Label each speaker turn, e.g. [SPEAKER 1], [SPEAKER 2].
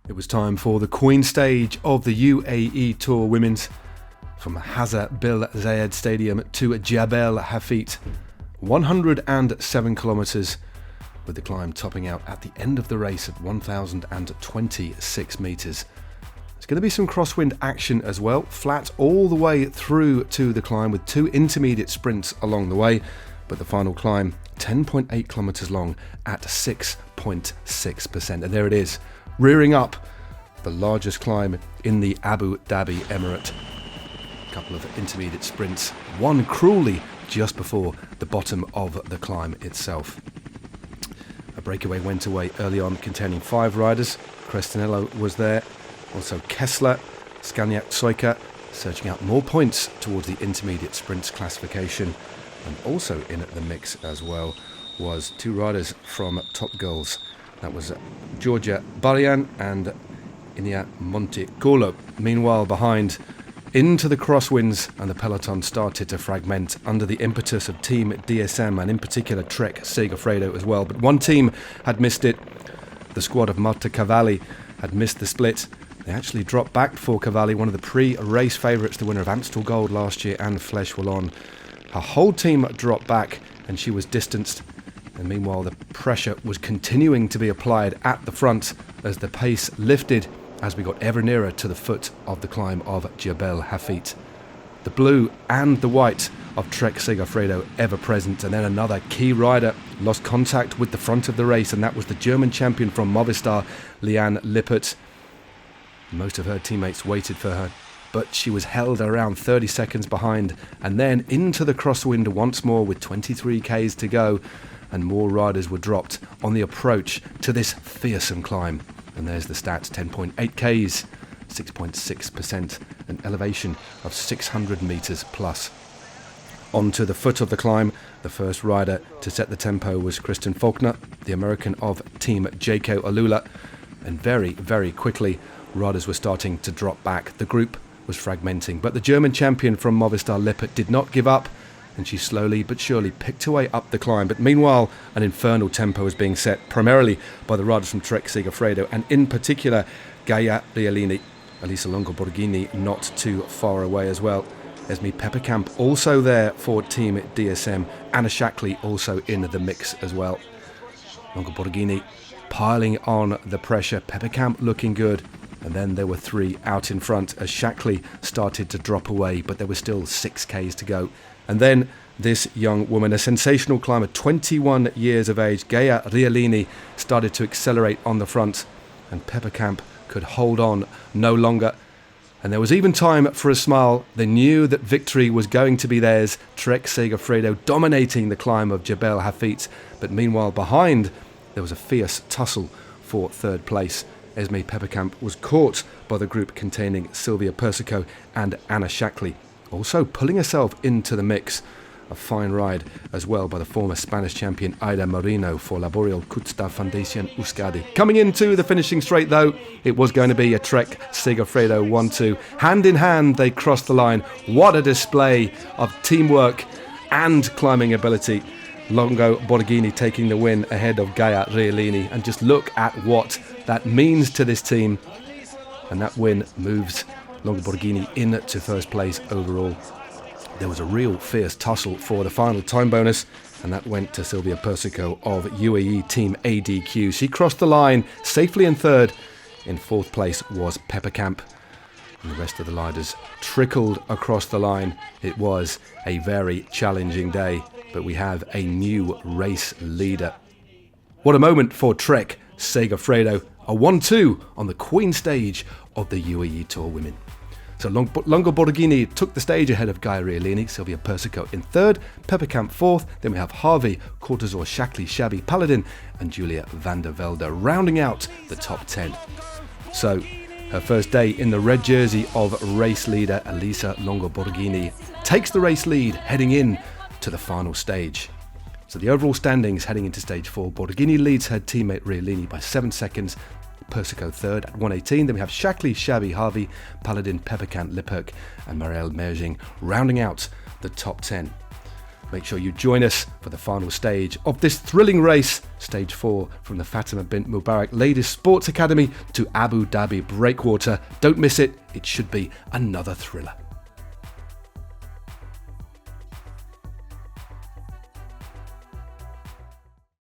[SPEAKER 1] It was time for the Queen stage of the UAE Tour Women's, from Hazza Bil Zayed Stadium to Jebel Hafeet, 107 kilometres, with the climb topping out at the end of the race at 1,026 metres. There's going to be some crosswind action as well, flat all the way through to the climb with two intermediate sprints along the way, but the final climb 10.8 kilometres long at 6.6%. And there it is, rearing up the largest climb in the Abu Dhabi Emirate. A couple of intermediate sprints, one cruelly just before the bottom of the climb itself. A breakaway went away early on containing 5 riders. Crestinello was there, also Kessler, Scaniak Soika, searching out more points towards the intermediate sprints classification. And also in the mix as well was 2 riders from Top Girls. That was Georgia Barian and Inia Monticolo. Meanwhile, behind, into the crosswinds, and the peloton started to fragment under the impetus of Team DSM and in particular Trek Segafredo as well. But one team had missed it. The squad of Marta Cavalli had missed the split. They actually dropped back for Cavalli, one of the pre-race favourites, the winner of Amstel Gold last year and Flèche Wallonne. Her whole team dropped back and she was distanced. And meanwhile, the pressure was continuing to be applied at the front as the pace lifted as we got ever nearer to the foot of the climb of Jebel Hafeet. The blue and the white of Trek Segafredo ever present, and then another key rider lost contact with the front of the race, and that was the German champion from Movistar, Liane Lippert. Most of her teammates waited for her, but she was held around 30 seconds behind, and then into the crosswind once more with 23 Ks to go, and more riders were dropped on the approach to this fearsome climb. And there's the stats, 10.8 Ks, 6.6%, an elevation of 600 metres plus. Onto the foot of the climb, the first rider to set the tempo was Kristen Faulkner, the American of Team Jayco Alula, and very, very quickly riders were starting to drop back. The group was fragmenting, but the German champion from Movistar Lippert did not give up, and she slowly but surely picked her way up the climb. But meanwhile, an infernal tempo was being set, primarily by the riders from Trek Segafredo, and in particular, Gaia Rialini, Elisa Longo Borghini not too far away as well. Esme Pepperkamp also there for Team DSM, Anna Shackley also in the mix as well. Longo Borghini piling on the pressure, Pepperkamp looking good, and then there were 3 out in front as Shackley started to drop away, but there were still 6 Ks to go. And then this young woman, a sensational climber, 21 years of age, Gaia Rialini, started to accelerate on the front, and Pepperkamp could hold on no longer. And there was even time for a smile. They knew that victory was going to be theirs. Trek Segafredo dominating the climb of Jebel Hafeet, but meanwhile behind there was a fierce tussle for third place. Esme Pepperkamp was caught by the group containing Silvia Persico and Anna Shackley, also pulling herself into the mix. A fine ride as well by the former Spanish champion Aida Moreno for Laboreal Kutsta Foundation Euskadi. Coming into the finishing straight though, it was going to be a Trek Segafredo 1-2. Hand in hand they crossed the line. What a display of teamwork and climbing ability. Longo Borghini taking the win ahead of Gaia Rialini, and just look at what that means to this team. And that win moves Longo Borghini in to first place overall. There was a real fierce tussle for the final time bonus, and that went to Silvia Persico of UAE Team ADQ. She crossed the line safely in third. In fourth place was Pepperkamp, and the rest of the riders trickled across the line. It was a very challenging day, but we have a new race leader. What a moment for Trek Segafredo, a 1-2 on the Queen stage of the UAE Tour Women. So Longo Borghini took the stage ahead of Gaia Rialini, Silvia Persico in third, Pepperkamp fourth, then we have Harvey, Cortazor, Shackley, Shabby, Paladin and Julia van der Velde rounding out the top 10. So her first day in the red jersey of race leader Elisa Longo Borghini takes the race lead heading in to the final stage. So the overall standings heading into stage 4, Borghini leads her teammate Rialini by 7 seconds, Persico third at 1:18. Then we have Shackley, Shabby, Harvey, Paladin, Pepperkamp, Lippert and Marielle Merging rounding out the top 10. Make sure you join us for the final stage of this thrilling race, Stage 4, from the Fatima bint Mubarak Ladies Sports Academy to Abu Dhabi Breakwater. Don't miss it, it should be another thriller.